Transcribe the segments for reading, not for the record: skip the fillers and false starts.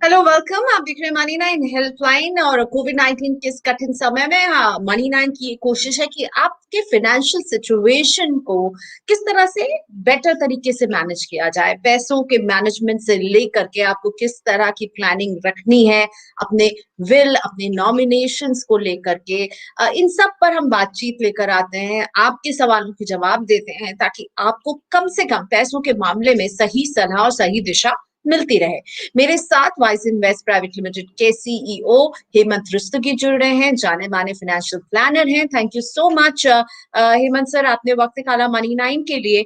Hello welcome. आप देख रहे हैं मनी नाइन हेल्पलाइन। और कोविड-19 के इस कठिन समय में मनी नाइन की ये कोशिश है कि आपके फाइनेंशियल सिचुएशन को किस तरह से बेटर तरीके से मैनेज किया जाए। पैसों के मैनेजमेंट से लेकर के आपको किस तरह की प्लानिंग रखनी है, अपने विल, अपने नॉमिनेशंस को लेकर के इन सब पर हम बातचीत लेकर आते हैं, आपके सवालों के जवाब देते हैं, ताकि आपको कम से कम पैसों के मामले में सही सलाह और सही दिशा मिलती रहे। मेरे साथ वाइस इन्वेस्ट प्राइवेट लिमिटेड के सीईओ हेमंत रुस्तगी जुड़ रहे हैं, जाने माने फाइनेंशियल प्लानर हैं। Thank you so much Hemant sir, आपने वक्त निकाला मनी नाइन के लिए।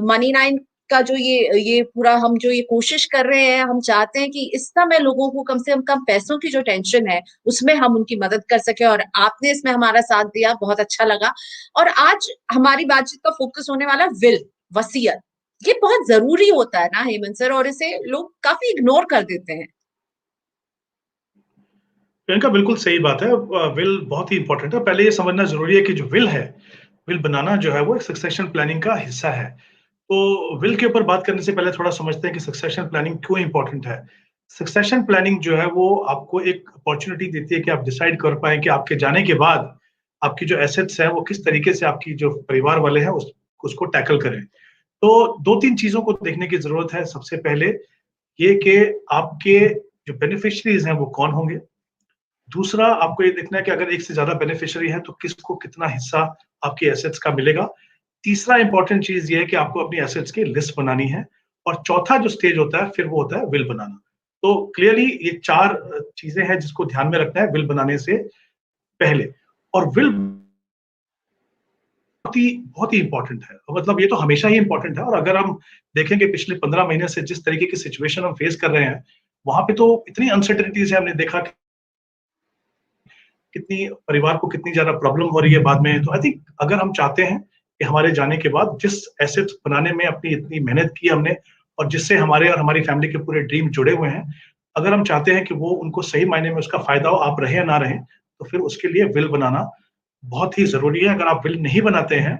मनी नाइन का जो ये पूरा हम जो ये कोशिश कर रहे हैं, हम चाहते हैं कि इस समय लोगों को कम से कम पैसों की जो टेंशन है उसमें हम उनकी मदद कर सके, और आपने इसमें हमारा साथ दिया, बहुत अच्छा लगा। और आज हमारी बातचीत का फोकस होने वाला विल, वसीयत। ये बहुत जरूरी होता है ना हेमंत सर, और इसे लोग काफी इग्नोर कर देते हैं। प्रियंका बिल्कुल सही बात है। विल बहुत ही इंपॉर्टेंट है। पहले ये समझना जरूरी है कि जो विल है, विल बनाना जो है वो एक सक्सेशन प्लानिंग का हिस्सा है। तो विल के ऊपर बात करने से पहले थोड़ा समझते हैं कि सक्सेशन प्लानिंग क्यों इंपॉर्टेंट है। सक्सेशन प्लानिंग जो है वो आपको एक अपॉर्चुनिटी देती है कि आप डिसाइड कर पाए कि आपके जाने के बाद आपकी जो एसेट्स है वो किस तरीके से आपकी जो परिवार वाले हैं उसको टैकल करें। तो दो तीन चीजों को देखने की जरूरत है। सबसे पहले ये कि आपके जो बेनिफिशरीज हैं वो कौन होंगे। दूसरा, आपको ये देखना है कि अगर एक से ज्यादा बेनिफिशियरी है तो किसको कितना हिस्सा आपकी एसेट्स का मिलेगा। तीसरा इंपॉर्टेंट चीज ये है कि आपको अपनी एसेट्स की लिस्ट बनानी है। और चौथा जो स्टेज होता है फिर वो होता है विल बनाना। तो क्लियरली ये चार चीजें हैं जिसको ध्यान में रखना है विल बनाने से पहले। और विल बहुत ही इंपॉर्टेंट है, मतलब ये तो हमेशा ही इंपॉर्टेंट है। और अगर हम देखेंगे पिछले 15 महीने से जिस तरीके की सिचुएशन हम फेस कर रहे हैं, वहां पे तो इतनी अनसर्टेनिटीज है। हमने देखा कितनी परिवार को कितनी ज्यादा प्रॉब्लम हो रही है बाद में। तो आई थिंक अगर हम चाहते हैं कि हमारे जाने के बाद जिस एसेट्स बनाने में अपनी इतनी मेहनत की हमने, और जिससे हमारे और हमारी फैमिली के पूरे ड्रीम जुड़े हुए हैं, अगर हम चाहते हैं कि वो उनको सही मायने में उसका फायदा हो, आप रहे या ना रहे, तो फिर उसके लिए विल बनाना बहुत ही जरूरी है। अगर आप विल नहीं बनाते हैं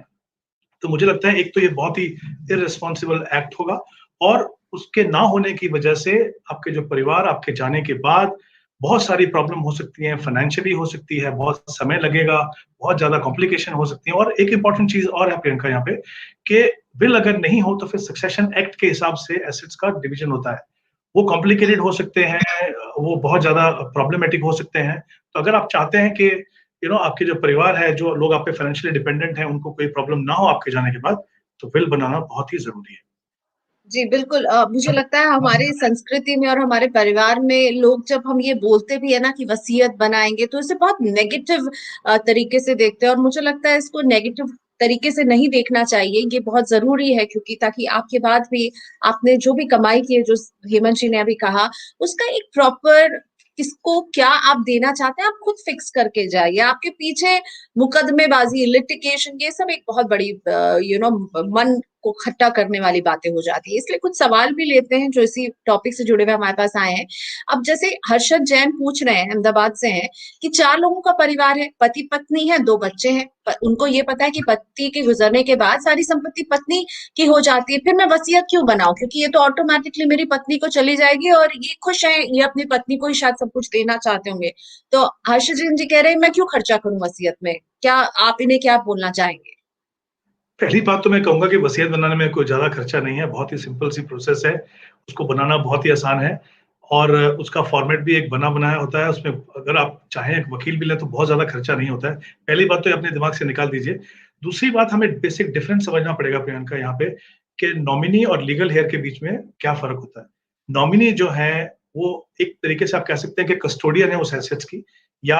तो मुझे लगता है एक तो ये बहुत ही इररिस्पॉन्सिबल एक्ट होगा, और उसके ना होने की वजह से आपके जो परिवार आपके जाने के बाद बहुत सारी प्रॉब्लम हो सकती है, फाइनेंशियली हो सकती है, बहुत समय लगेगा, बहुत ज्यादा कॉम्प्लिकेशन हो सकती है। और एक इंपॉर्टेंट चीज और है प्रियंका यहाँ पे, कि विल अगर नहीं हो तो फिर सक्सेशन एक्ट के हिसाब से एसेट्स का डिवीजन होता है। वो कॉम्प्लिकेटेड हो सकते हैं, वो बहुत ज्यादा प्रॉब्लमेटिक हो सकते हैं। तो अगर आप चाहते हैं कि आपके जो परिवार है, जो लोग आप पे फाइनेंशियली डिपेंडेंट हैं, उनको कोई प्रॉब्लम ना हो आपके जाने के बाद, तो विल बनाना बहुत ही जरूरी है। जी बिल्कुल। मुझे लगता है हमारी संस्कृति में और हमारे परिवार में लोग जब हम ये बोलते भी है ना कि वसीयत बनाएंगे, तो इसे बहुत नेगेटिव तरीके से देखते हैं। और मुझे लगता है इसको नेगेटिव तरीके से नहीं देखना चाहिए। ये बहुत जरूरी है, क्योंकि ताकि आपके बाद भी आपने जो भी कमाई की है, जो हेमंत जी ने अभी कहा, उसका एक प्रॉपर, किसको क्या आप देना चाहते हैं, आप खुद फिक्स करके जाइए। आपके पीछे मुकदमेबाजी, लिटिगेशन, ये सब एक बहुत बड़ी मन को खट्टा करने वाली बातें हो जाती है। इसलिए कुछ सवाल भी लेते हैं जो इसी टॉपिक से जुड़े हुए हमारे पास आए हैं। अब जैसे हर्षद जैन पूछ रहे हैं, अहमदाबाद से हैं, कि 4 लोगों का परिवार है, पति पत्नी है, 2 बच्चे हैं। उनको ये पता है कि पति के गुजरने के बाद सारी संपत्ति पत्नी की हो जाती है। फिर मैं वसीयत क्यों बनाऊं, क्योंकि ये तो ऑटोमेटिकली मेरी पत्नी को चली जाएगी, और ये खुश है, ये अपनी पत्नी को ही शायद सब कुछ देना चाहते होंगे। तो हर्षद जैन जी कह रहे हैं, मैं क्यों खर्चा करूं वसीयत में। क्या आप इन्हें क्या बोलना चाहेंगे? पहली बात तो मैं कहूंगा कि वसीयत बनाने में कोई ज्यादा खर्चा नहीं है, बहुत ही सिंपल सी प्रोसेस है। उसको बनाना बहुत ही आसान है। और उसका फॉर्मेट भी एक बना बनाया होता है। उसमें अगर आप चाहें एक वकील भी लें तो बहुत ज्यादा खर्चा नहीं होता है। पहली बात तो ये अपने दिमाग से निकाल दीजिए। दूसरी बात, हमें बेसिक डिफरेंस समझना पड़ेगा प्रियंका यहाँ पे, कि नॉमिनी और लीगल हेयर के बीच में क्या फर्क होता है। नॉमिनी जो है वो एक तरीके से आप कह सकते हैं कि कस्टोडियन है उस एसेट्स की, या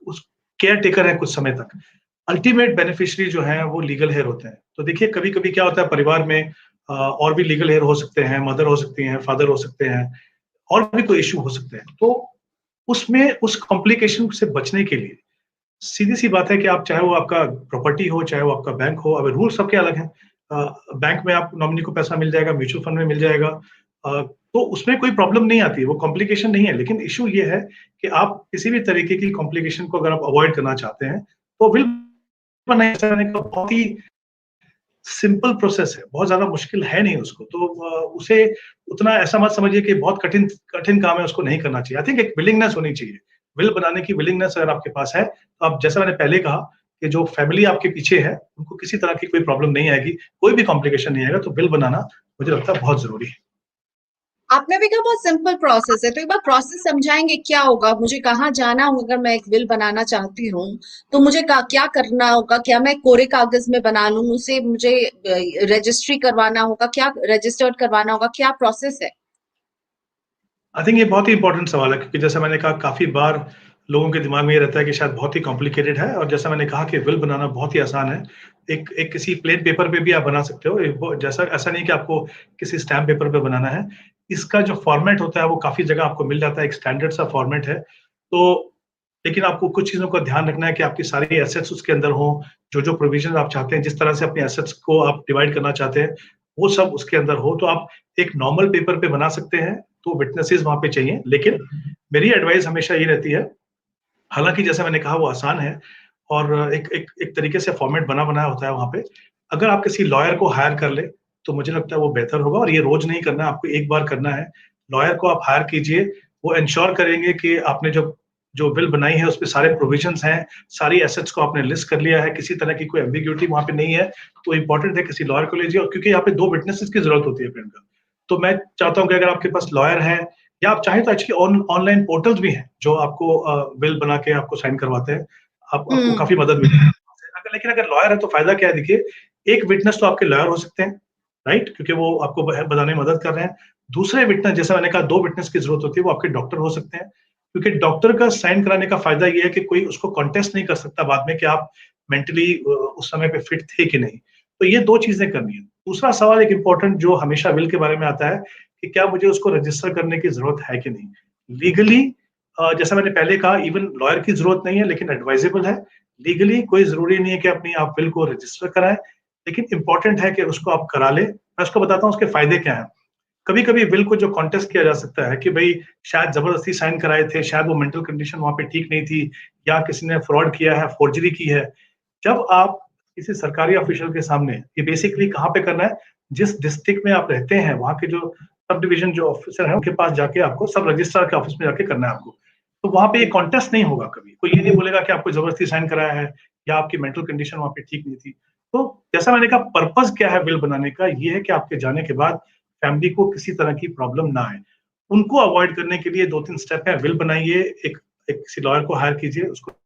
उस केयर टेकर है कुछ समय तक। अल्टीमेट बेनिफिशियरी जो है वो लीगल हेयर होते हैं। तो देखिए कभी कभी क्या होता है परिवार में, और भी लीगल हेयर हो सकते हैं, मदर हो सकती हैं, फादर हो सकते हैं, और भी कोई इश्यू हो सकते हैं। तो उसमें उस कॉम्प्लिकेशन से बचने के लिए सीधी सी बात है कि आप चाहे वो आपका प्रॉपर्टी हो, चाहे वो आपका बैंक हो, अब रूल सबके अलग हैं। बैंक में आप नॉमिनी को पैसा मिल जाएगा, म्यूचुअल फंड में मिल जाएगा, तो उसमें कोई प्रॉब्लम नहीं आती है, वो कॉम्प्लिकेशन नहीं है। लेकिन इशू ये है कि आप किसी भी तरीके की कॉम्प्लिकेशन को अगर आप अवॉइड करना चाहते हैं, तो विल बनाने का बहुत ही सिंपल प्रोसेस है, बहुत ज्यादा मुश्किल है नहीं उसको। तो उतना ऐसा मत समझिए कि बहुत कठिन कठिन काम है, उसको नहीं करना चाहिए। आई थिंक एक विलिंगनेस होनी चाहिए। विल बनाने की विलिंगनेस अगर आपके पास है, तो आप, जैसा मैंने पहले कहा, कि जो फैमिली आपके पीछे है, उनको किसी तरह की कोई प्रॉब्लम नहीं आएगी, कोई भी कॉम्प्लिकेशन नहीं आएगा, तो विल बनाना मुझे लगता है बहुत ज़रूरी है। आपने भी कहा बहुत सिंपल प्रोसेस है, तो एक बार प्रोसेस समझाएंगे क्या होगा, मुझे कहाँ जाना होगा अगर मैं एक विल बनाना चाहती हूँ, तो मुझे क्या करना होगा, क्या मैं कोरे कागज में बना लूं, उसे मुझे रजिस्ट्री करवाना होगा, क्या रजिस्टर्ड करवाना होगा, क्या प्रोसेस है? आई थिंक ये बहुत ही इंपॉर्टेंट सवाल है, क्योंकि जैसा मैंने कहा, काफी बार लोगों के दिमाग में ये रहता है कि शायद बहुत ही कॉम्प्लिकेटेड है, और जैसा मैंने कहा कि विल बनाना बहुत ही आसान है। एक एक किसी प्लेन पेपर पे भी आप बना सकते हो। जैसा ऐसा नहीं कि आपको किसी स्टैम्प पेपर पे बनाना है। इसका जो फॉर्मेट होता है वो काफी जगह आपको मिल जाता है, एक स्टैंडर्ड सा फॉर्मेट है। तो लेकिन आपको कुछ चीजों का ध्यान रखना है कि आपकी सारी एसेट्स उसके अंदर हों, जो जो प्रोविजन आप चाहते हैं, जिस तरह से अपने एसेट्स को आप डिवाइड करना चाहते हैं, वो सब उसके अंदर हो। तो आप एक नॉर्मल पेपर पे बना सकते हैं, तो विटनेसेस वहां पे चाहिए। लेकिन मेरी एडवाइस हमेशा ये रहती है, हालांकि जैसे मैंने कहा वो आसान है, और एक एक एक तरीके से फॉर्मेट बना बनाया होता है वहां पे। अगर आप किसी लॉयर को हायर कर ले, तो मुझे लगता है वो बेहतर होगा, और ये रोज नहीं करना है, आपको एक बार करना है। लॉयर को आप हायर कीजिए, वो इंश्योर करेंगे कि आपने जो जो बिल बनाई है उसपे सारे प्रोविजंस हैं, सारी एसेट्स को आपने लिस्ट कर लिया है, किसी तरह की कोई एम्बिग्यूटी वहां पे नहीं है। तो इंपॉर्टेंट है, किसी लॉयर को लीजिए, और क्योंकि यहाँ पे दो विटनेसेस की जरूरत होती है प्रियंका। तो मैं चाहता हूँ कि अगर आपके पास लॉयर है, या आप चाहें तो एक्चुअली ऑनलाइन पोर्टल्स भी हैं जो आपको बिल बना के आपको साइन करवाते हैं, आपको हम्म। काफी मदद मिलती है। लेकिन अगर लॉयर है तो फायदा क्या है, देखिए, एक विटनेस तो आपके लॉयर हो सकते हैं, राइट, क्योंकि वो आपको बताने में मदद कर रहे हैं। दूसरे विटनेस, जैसा मैंने कहा, दो विटनेस की जरूरत होती है, वो आपके डॉक्टर हो सकते हैं, क्योंकि डॉक्टर का साइन कराने का फायदा ये है कि कोई उसको कॉन्टेस्ट नहीं कर सकता बाद में कि आप मेंटली उस समय पे फिट थे कि नहीं। तो ये दो चीजें करनी है। दूसरा सवाल एक इंपॉर्टेंट जो हमेशा विल के बारे में आता है, कि क्या मुझे उसको रजिस्टर करने की जरूरत है कि नहीं लीगली। जैसा मैंने पहले कहा, इवन लॉयर की जरूरत नहीं है, लेकिन एडवाइजेबल है। लीगली कोई जरूरी नहीं है कि अपनी आप विल को रजिस्टर कराएं, लेकिन इंपॉर्टेंट है कि उसको आप करा लें। मैं उसको बताता हूँ उसके फायदे क्या है। कभी कभी विल को जो कॉन्टेस्ट किया जा सकता है कि भाई शायद जबरदस्ती साइन कराए थे, शायद वो मेंटल कंडीशन वहां पे ठीक नहीं थी, या किसी ने फ्रॉड किया है, फोर्जरी की है। जब आप किसी सरकारी ऑफिशियल के सामने, ये बेसिकली कहाँ पे करना है, जिस डिस्ट्रिक्ट में आप रहते हैं वहां के जो सब डिवीजन जो ऑफिसर है उनके पास जाके, आपको सब रजिस्ट्रार के ऑफिस में जाके करना है आपको। तो वहां पे ये कॉन्टेस्ट नहीं होगा, कभी कोई ये नहीं बोलेगा कि आपको जबरदस्ती साइन कराया है, या आपकी मेंटल कंडीशन वहां पे ठीक नहीं थी। तो जैसा मैंने कहा, पर्पज क्या है विल बनाने का, ये है कि आपके जाने के बाद फैमिली को किसी तरह की प्रॉब्लम ना आए। उनको अवॉइड करने के लिए दो तीन स्टेप है। विल बनाइए, एक एक किसी लॉयर को हायर कीजिए, उसको रजिस्टर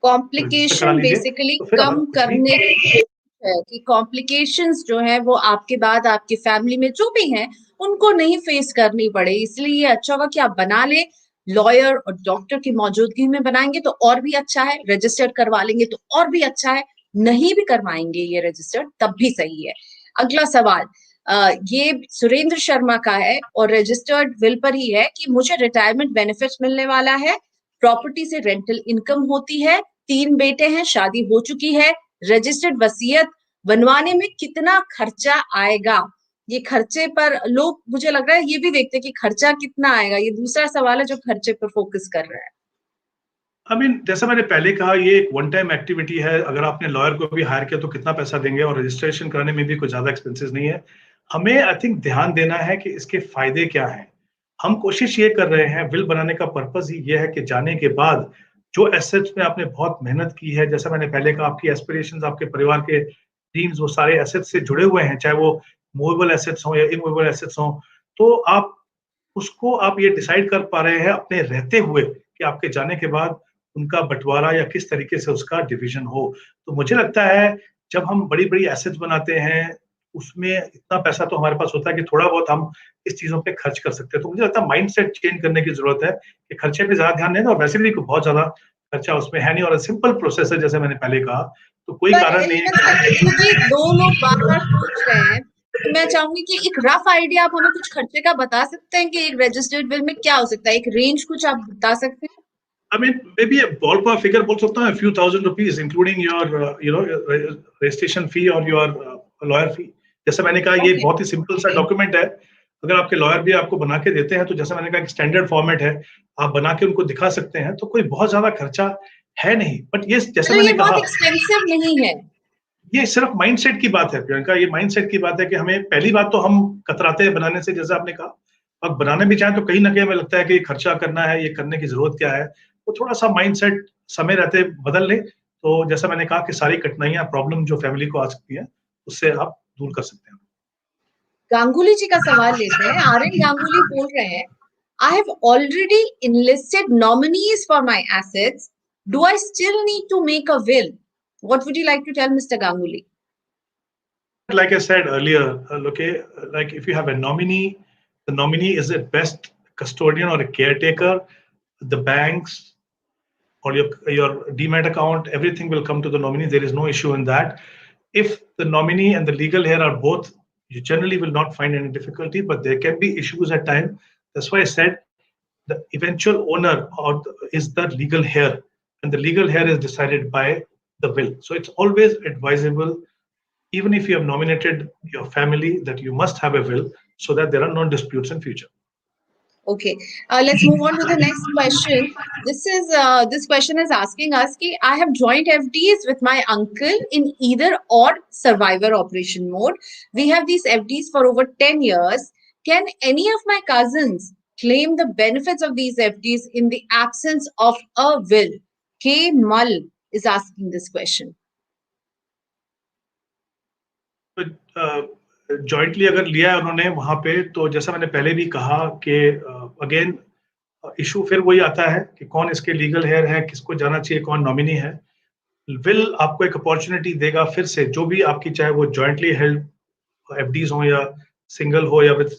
करा कॉम्प्लिकेशन लीजिए, बेसिकली तो फिर अगर कम कुछ भी करने की कोशिश है कि कॉम्प्लिकेशंस जो है वो आपके बाद आपकी फैमिली में जो भी हैं उनको नहीं फेस करनी पड़े, इसलिए ये अच्छा होगा कि आप बना ले। लॉयर और डॉक्टर की मौजूदगी में बनाएंगे तो और भी अच्छा है, रजिस्टर्ड करवा लेंगे तो और भी अच्छा है, नहीं भी करवाएंगे ये रजिस्टर्ड तब भी सही है। अगला सवाल ये सुरेंद्र शर्मा का है और रजिस्टर्ड विल पर ही है कि मुझे रिटायरमेंट बेनिफिट्स मिलने वाला है, प्रॉपर्टी से रेंटल इनकम होती है, 3 बेटे हैं, शादी हो चुकी है, रजिस्टर्ड वसीयत बनवाने में कितना खर्चा आएगा? ये खर्चे पर लोग, मुझे लग रहा है ये भी देखते हैं कि खर्चा कितना आएगा, ये दूसरा सवाल है जो खर्चे पर फोकस कर रहा है। आई मीन, जैसा मैंने पहले कहा, ये एक वन टाइम एक्टिविटी है। अगर आपने लॉयर को भी हायर किया तो कितना पैसा देंगे, और रजिस्ट्रेशन कराने में भी कुछ ज्यादा एक्सपेंसेस नहीं है। हमें आई थिंक ध्यान देना है कि इसके फायदे क्या हैं। हम कोशिश ये कर रहे हैं, विल बनाने का पर्पस ही ये है कि जाने के बाद जो एसेट्स में आपने बहुत मेहनत की है, जैसा मैंने पहले कहा, आपकी एस्पिरेशंस, आपके परिवार के ड्रीम्स, वो सारे एसेट्स से जुड़े हुए हैं, चाहे वो मूवेबल एसेट्स हो या इमूवेबल एसेट्स हो। तो आप उसको आप ये डिसाइड कर पा रहे हैं अपने रहते हुए, कि आपके जाने के बाद उनका बंटवारा या किस तरीके से उसका डिवीजन हो। तो मुझे लगता है, जब हम बड़ी-बड़ी एसेट्स बनाते हैं, उसमें इतना पैसा तो हमारे पास होता है कि थोड़ा बहुत हम इस चीज़ों पे खर्च कर सकते हैं। तो मुझे लगता है माइंडसेट चेंज करने की ज़रूरत है, कि खर्चे पे ज़्यादा ध्यान देना, और वैसे भी बहुत ज़्यादा खर्चा उसमें है नहीं, और सिंपल प्रोसेस है, जैसे मैंने पहले कहा। तो कोई पर कारण नहीं है कि आप क्योंकि दो लोग बार बार पूछ रहे हैं, तो मैं चाहूंगी कि एक रफ आइडिया आप हमें कुछ खर्चे का बता सकते हैं कि एक रजिस्टर्ड बिल में क्या हो सकता है, एक रेंज कुछ आप बता सकते हैं? I mean, maybe a ballpark figure बोल सकता हूँ, a few thousand rupees, including your, registration fee और your lawyer fee। जैसे मैंने कहा, ये ओके। बहुत ही सिंपल सा डॉक्यूमेंट है। अगर आपके लॉयर भी आपको बना के देते हैं, तो जैसे मैंने कहा, एक स्टैंडर्ड फॉर्मेट है, आप बना के उनको दिखा सकते हैं, तो कोई बहुत ज्यादा खर्चा है नहीं। बट ये, जैसे मतलब ये मैंने बहुत कहा, एक्सपेंसिव नहीं है। ये सिर्फ माइंडसेट की बात है प्रियंका। ये माइंडसेट की बात है कि हमें, पहली बात तो हम कतराते हैं बनाने से, जैसे आपने कहा। अब बनाने भी चाहें तो कहीं ना कहीं हमें लगता है कि खर्चा करना है, ये करने की जरूरत क्या है, तो थोड़ा सा माइंडसेट समय रहते बदल ले, तो जैसा मैंने कहा कि सारी कठिनाइयां, प्रॉब्लम जो फैमिली को आ सकती है, उससे आप दूर कर सकते हैं। गांगुली जी का सवाल लेते हैं। आर्यन गांगुली बोल रहे हैं, I have already enlisted nominees for my assets, do I still need to make a will? What would you like to tell mister Ganguly? Like I said earlier, okay, like if you have a nominee, the nominee is the best custodian or a caretaker. The banks or your demat account, everything will come to the nominee. There is no issue in that. If the nominee and the legal heir are both, you generally will not find any difficulty, but there can be issues at times. That's why I said the eventual owner is the legal heir, and the legal heir is decided by the will. So it's always advisable, even if you have nominated your family, that you must have a will so that there are no disputes in future. Okay, let's move on to the next question. This question is asking us कि I have joint FDs with my uncle in either or survivor operation mode. We have these FDs for over 10 years. Can any of my cousins claim the benefits of these FDs in the absence of a will? K. Mull is asking this question. Jointly अगर लिया है उन्होंने वहां पे, तो जैसा मैंने पहले भी कहा कि अगेन इशू फिर वही आता है कि कौन इसके लीगल हेयर है, किसको जाना चाहिए, कौन नॉमिनी है। विल आपको एक अपॉर्चुनिटी देगा फिर से, जो भी आपकी, चाहे वो जॉइंटली हेल्ड एफडीज हो या सिंगल हो या विद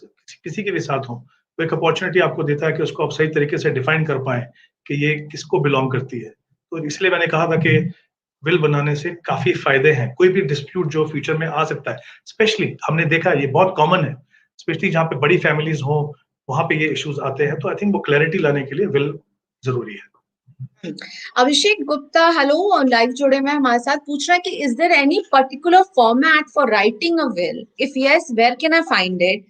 किसी के भी साथ हो, तो एक अपॉर्चुनिटी आपको देता है कि उसको आप सही तरीके से डिफाइन कर पाए कि ये किसको बिलोंग करती है। तो इसलिए मैंने कहा था कि विल बनाने से काफी फायदे हैं। कोई भी डिस्प्यूट जो फ्यूचर में आ सकता है, स्पेशली हमने देखा है ये बहुत कॉमन है, स्पेशली जहाँ पे बड़ी फैमिलीज हो, वहां पे ये इश्यूज आते हैं। तो आई थिंक वो क्लैरिटी लाने के लिए विल जरूरी है। अभिषेक गुप्ता हेलो और लाइव जुड़े में हमारे साथ, पूछ रहा है कि is there any particular format for writing a will? If yes, where can I find it?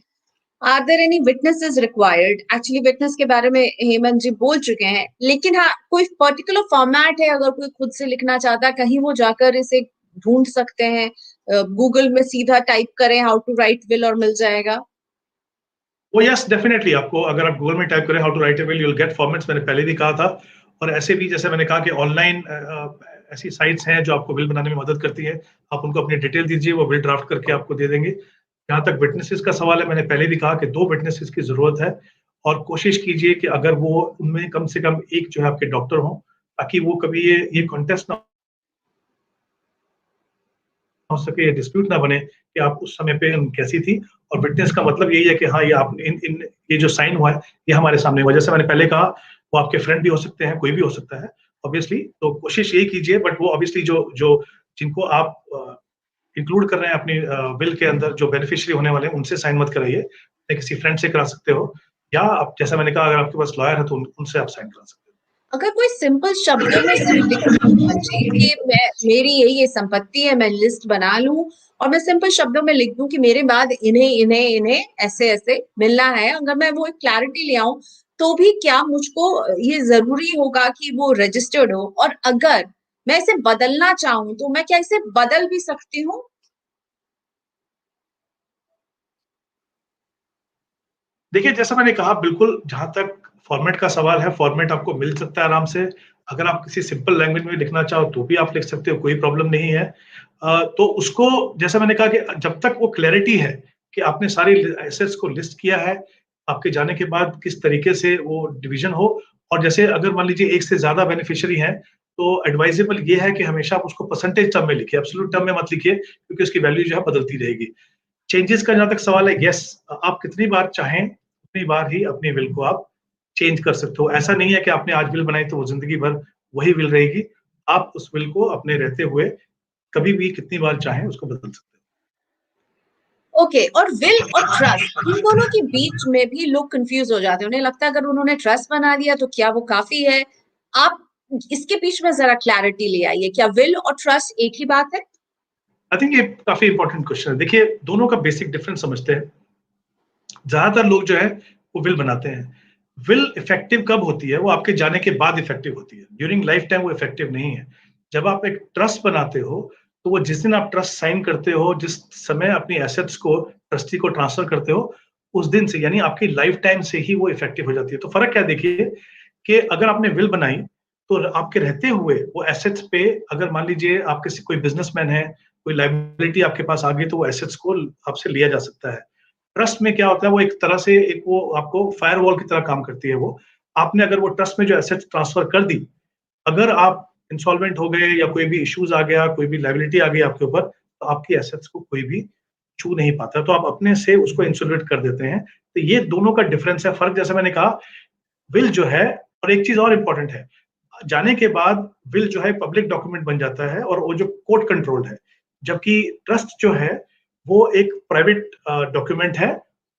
Are there any witnesses required? Actually witness के बारे में हेमंत जी बोल चुके हैं, लेकिन हाँ, कोई पर्टिकुलर फॉर्मेट है अगर कोई खुद से लिखना चाहता है, कहीं वो जाकर इसे ढूंढ सकते हैं, गूगल में सीधा टाइप करें हाउ टू राइट विल और मिल जाएगा? वो यस, डेफिनेटली आपको अगर आप गूगल में टाइप करें how to write a will, you will get formats, मैंने पहले भी कहा था। और ऐसे भी जैसे मैंने कहा कि ऑनलाइन ऐसी साइट्स हैं जो आपको विल बनाने में मदद करती है, आप उनको अपनी डिटेल दीजिए, वो विल ड्राफ्ट करके आपको दे देंगे। जहाँ तक विटनेसेस का सवाल है, मैंने पहले भी कहा कि 2 विटनेसेस की जरूरत है, और कोशिश कीजिए कि अगर वो उनमें कम से कम एक जो है आपके डॉक्टर हो, ताकि वो कभी ये कॉन्टेस्ट ना हो सके, ये डिस्प्यूट ना बने कि आप उस समय पे कैसी थी। और विटनेस का मतलब यही है कि हाँ, ये आप इन ये जो साइन हुआ है ये हमारे सामने हुआ। जैसे मैंने पहले कहा, वो आपके फ्रेंड भी हो सकते हैं, कोई भी हो सकता है ऑब्वियसली। तो कोशिश यही कीजिए, बट वो ऑब्वियसली जो जो जिनको आप इंक्लूड कर रहे हैं अपनी बिल के अंदर, जो बेनिफिशियरी होने वाले हैं, उनसे साइन मत कराइए, किसी फ्रेंड से करा सकते हो, या आप जैसा मैंने कहा अगर आपके पास लॉयर है तो उनसे आप साइन करा सकते हो। अगर कोई सिंपल शब्दों में सिर्फ लिख कि मेरी ये संपत्ति है, मैं लिस्ट बना लूं और मैं सिंपल शब्दों में लिख दूं कि मेरे बाद इन्हें इन्हें इन्हें ऐसे ऐसे मिलना है, अगर मैं वो एक क्लैरिटी ले आऊं, तो भी क्या मुझको ये जरूरी होगा कि वो रजिस्टर्ड हो? और अगर मैं इसे बदलना चाहूं तो मैं क्या इसे बदल भी सकती हूँ? देखिए, जैसा मैंने कहा, बिल्कुल जहां तक फॉर्मेट का सवाल है, फॉर्मेट आपको मिल सकता है आराम से। अगर आप किसी सिंपल लैंग्वेज में लिखना चाहो तो भी आप लिख सकते हो, कोई प्रॉब्लम नहीं है। तो उसको, जैसा मैंने कहा कि जब तक वो क्लैरिटी है कि आपने सारी एसेट्स को लिस्ट किया है, आपके जाने के बाद किस तरीके से वो डिवीजन हो, और जैसे अगर मान लीजिए एक से ज्यादा बेनिफिशियरी हैं, तो एडवाइजेबल ये है कि हमेशा आप उसको परसेंटेज टर्म में लिखिए, एब्सोल्यूट टर्म में मत लिखिए, क्योंकि उसकी वैल्यू जो है बदलती रहेगी। चेंजेस का जहां तक सवाल है, यस, आप कितनी बार चाहें उतनी बार ही अपनी विल को आप चेंज कर सकते हो। ऐसा नहीं है कि आपने आज विल बनाई तो वो जिंदगी भर वही विल रहेगी। आप उस विल को अपने रहते हुए कभी भी कितनी बार चाहें उसको बदल सकते हो। ओके, और विल और ट्रस्ट, इन दोनों के बीच में भी लोग कंफ्यूज हो जाते हैं। उन्हें लगता है अगर उन्होंने ट्रस्ट बना दिया तो क्या वो काफी है? आप इसके बीच में जरा क्लैरिटी ले आइए, क्या विल और ट्रस्ट एक ही बात है? आई थिंक ये काफी इंपॉर्टेंट क्वेश्चन है। देखिए, दोनों का बेसिक डिफरेंस समझते हैं। ज्यादातर लोग जो है वो विल बनाते हैं। विल इफेक्टिव कब होती है? वो आपके जाने के बाद इफेक्टिव होती है, ड्यूरिंग लाइफ टाइम वो इफेक्टिव नहीं है। जब आप एक ट्रस्ट बनाते हो तो वो जिस दिन आप ट्रस्ट साइन करते हो, जिस समय अपनी एसेट्स को ट्रस्टी को ट्रांसफर करते हो, उस दिन से यानी आपकी लाइफ टाइम से ही वो इफेक्टिव हो जाती है। तो फर्क क्या देखिए कि अगर आपने विल बनाई तो आपके रहते हुए वो एसेट्स पे, अगर मान लीजिए आप किसी कोई बिजनेसमैन है, कोई लायबिलिटी आपके पास आ गई, तो वो एसेट्स को आपसे लिया जा सकता है। ट्रस्ट में क्या होता है, वो एक तरह से एक वो आपको फायरवॉल की तरह काम करती है वो। आपने अगर वो ट्रस्ट में जो एसेट्स ट्रांसफर कर दी, अगर आप इंसॉल्वेंट हो गए या कोई भी इश्यूज आ गया, कोई भी लायबिलिटी आ गई आपके ऊपर, तो आपकी एसेट्स को कोई भी छू नहीं पाता, तो आप अपने से उसको इंसुलेट कर देते हैं। तो ये दोनों का डिफरेंस है, फर्क जैसे मैंने कहा, विल जो है, और एक चीज और इंपॉर्टेंट है, जाने के बाद विल जो है पब्लिक डॉक्यूमेंट बन जाता है और वो जो कोर्ट कंट्रोल्ड है, जबकि ट्रस्ट जो है वो एक प्राइवेट डॉक्यूमेंट है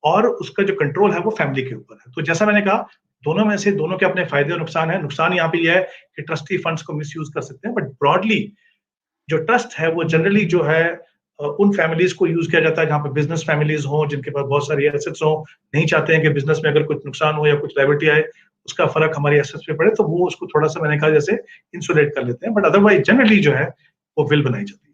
और उसका जो कंट्रोल है वो फैमिली के ऊपर है। तो जैसा मैंने कहा, दोनों में से दोनों के अपने फायदे और नुकसान है। नुकसान यहाँ पे ये है कि ट्रस्टी फंड्स को मिसयूज कर सकते हैं, बट ब्रॉडली जो ट्रस्ट है वो जनरली जो है उन फैमिलीज को यूज किया जाता है जहाँ पे बिजनेस फैमिलीज हो, जिनके पास बहुत सारी एसेट्स हो, नहीं चाहते हैं कि बिजनेस में अगर कुछ नुकसान हो या कुछ लायबिलिटी आए, उसका फर्क हमारी एसेट्स पे पड़े, तो वो उसको थोड़ा सा मैंने कहा जैसे इंसुलेट कर लेते हैं, बट अदरवाइज जनरली जो है वो विल बनाई जाती है।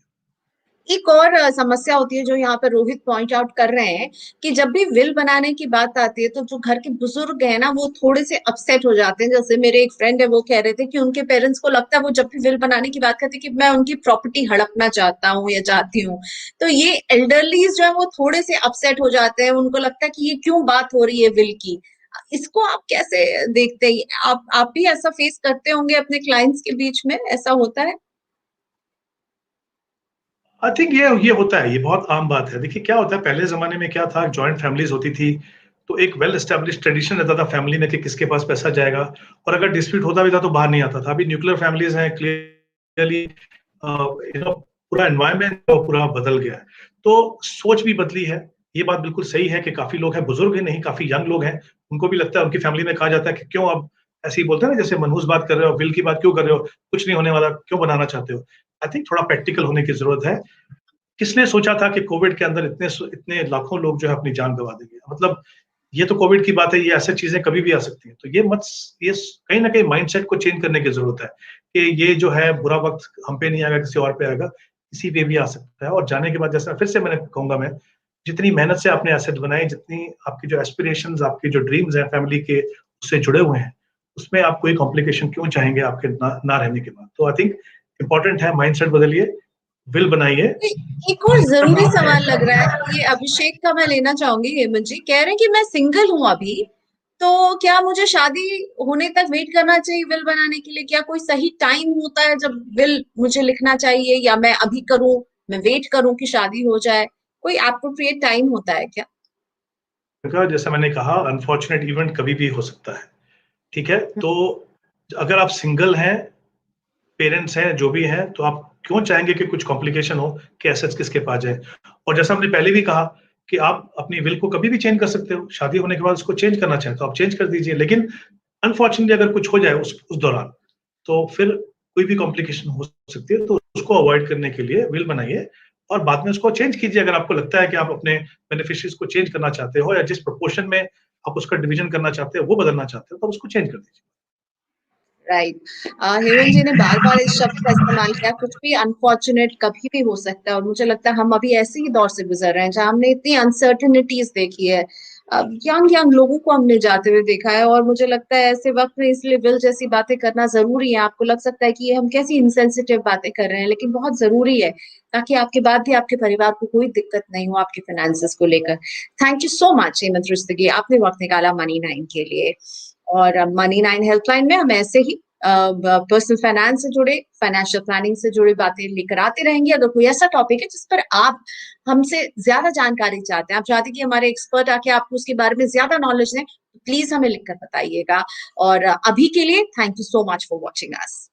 एक और समस्या होती है जो यहाँ पे रोहित पॉइंट आउट कर रहे हैं कि जब भी विल बनाने की बात आती है तो जो घर के बुजुर्ग है ना वो थोड़े से अपसेट हो जाते हैं। जैसे मेरे एक फ्रेंड है, वो कह रहे थे कि उनके पेरेंट्स को लगता है वो जब भी विल बनाने की बात करते हैं कि मैं उनकी प्रॉपर्टी हड़पना चाहता हूँ या चाहती हूँ। तो ये एल्डरलीज जो है वो थोड़े से अपसेट हो जाते हैं, उनको लगता है कि ये क्यों बात हो रही है विल की। इसको आप कैसे देखते हैं? आप भी ऐसा फेस करते होंगे अपने क्लाइंट्स के बीच में, ऐसा होता है? आई थिंक ये होता है, ये बहुत आम बात है। देखिए क्या होता है, पहले जमाने में क्या था, जॉइंट फैमिलीज होती थी, तो एक वेल एस्टेब्लिश ट्रेडिशन रहता था फैमिली में कि किसके पास पैसा जाएगा, और अगर डिस्प्यूट होता भी था तो बाहर नहीं आता था। अभी न्यूक्लियर फैमिलीज हैं, क्लियरली पूरा एनवायरनमेंट पूरा बदल गया है, तो सोच भी बदली है। ये बात बिल्कुल सही है कि काफी लोग हैं, बुजुर्ग हैं नहीं, काफी यंग लोग हैं, उनको भी लगता है, उनकी फैमिली में कहा जाता है कि क्यों अब ऐसे ही बोलते हैं ना, जैसे मनहूस बात कर रहे हो, बिल की बात क्यों कर रहे हो, कुछ नहीं होने वाला, क्यों बनाना चाहते हो। आई थिंक थोड़ा प्रैक्टिकल होने की जरूरत है। किसने सोचा था कि कोविड के अंदर इतने इतने लाखों लोग जो है अपनी जान गंवा देंगे। मतलब ये तो कोविड की बात है, ये ऐसी चीजें कभी भी आ सकती हैं, तो ये मत, ये कहीं ना कहीं माइंडसेट को चेंज करने की जरूरत है कि ये जो है बुरा वक्त हम पे नहीं आएगा, किसी और पे आएगा, किसी पे भी आ सकता है। और जाने के बाद, जैसा फिर से मैंने कहूंगा, मैं जितनी मेहनत से आपने एसेट बनाए, जितनी आपकी जो एस्पिरेशंस, आपकी जो ड्रीम्स हैं फैमिली के उससे जुड़े हुए हैं, उसमें आप कोई कॉम्प्लिकेशन क्यों चाहेंगे आपके ना रहने के बाद। तो आई थिंक इंपॉर्टेंट है, माइंडसेट बदलिए, विल बनाइए। एक और जरूरी सवाल लग रहा है, ये अभिषेक का मैं लेना चाहूंगी। हेमंत जी कह रहे हैं कि मैं सिंगल हूं अभी, तो क्या मुझे शादी होने तक वेट करना चाहिए विल बनाने के लिए? क्या कोई सही टाइम होता है जब विल मुझे लिखना चाहिए, या मैं अभी करूं, मैं वेट करूं कि शादी हो जाए? कोई एप्रोप्रिएट टाइम होता है क्या? जैसा मैंने कहा, अनफॉर्चुनेट इवेंट कभी भी हो सकता है, ठीक है। तो अगर आप सिंगल हैं, पेरेंट्स हैं, जो भी हैं, तो आप क्यों चाहेंगे कि कुछ कॉम्प्लिकेशन हो, कि एसेट्स किसके पास जाए। और जैसा हमने पहले भी कहा कि आप अपनी विल को कभी भी चेंज कर सकते हो, शादी होने के बाद उसको चेंज करना चाहें तो आप चेंज कर दीजिए, लेकिन अनफॉर्चुनेटली अगर कुछ हो जाए उस दौरान, तो फिर कोई भी कॉम्प्लिकेशन हो सकती है, तो उसको अवॉइड करने के लिए विल बनाइए और बाद में उसको चेंज कीजिए। अगर आपको लगता है कि आप अपने बेनिफिशियरीज को चेंज करना चाहते हो, या जिस प्रोपोर्शन में आप उसका डिवीजन करना चाहते हो वो बदलना चाहते हो, तो उसको चेंज कर दीजिए। राइट। हेमंत जी ने बार बार इस शब्द का इस्तेमाल किया, कुछ भी अनफॉर्चुनेट कभी भी हो सकता है, और मुझे लगता है हम अभी ऐसे ही दौर से गुजर रहे हैं जहां हमने इतनी अनसर्टेनिटीज देखी है। यंग यंग लोगों को हमने जाते हुए देखा है, और मुझे लगता है ऐसे वक्त में इसलिए विल जैसी बातें करना जरूरी है। आपको लग सकता है कि ये हम कैसी इनसेंसिटिव बातें कर रहे हैं, लेकिन बहुत जरूरी है, ताकि आपके बाद भी आपके परिवार को कोई दिक्कत नहीं हो आपके फाइनेंसेस को लेकर। Thank you so much Hemant Rustagi, आपने वक्त निकाला मनी नाइन के लिए। और मनी नाइन हेल्पलाइन में हम ऐसे ही पर्सनल फाइनेंस से जुड़े, फाइनेंशियल प्लानिंग से जुड़ी बातें लेकर आते रहेंगे। अगर कोई ऐसा टॉपिक है जिस पर आप हमसे ज्यादा जानकारी चाहते हैं, आप चाहते हैं कि हमारे एक्सपर्ट आके आपको उसके बारे में ज्यादा नॉलेज दें, तो प्लीज हमें लिखकर बताइएगा। और अभी के लिए thank you so much for watching us.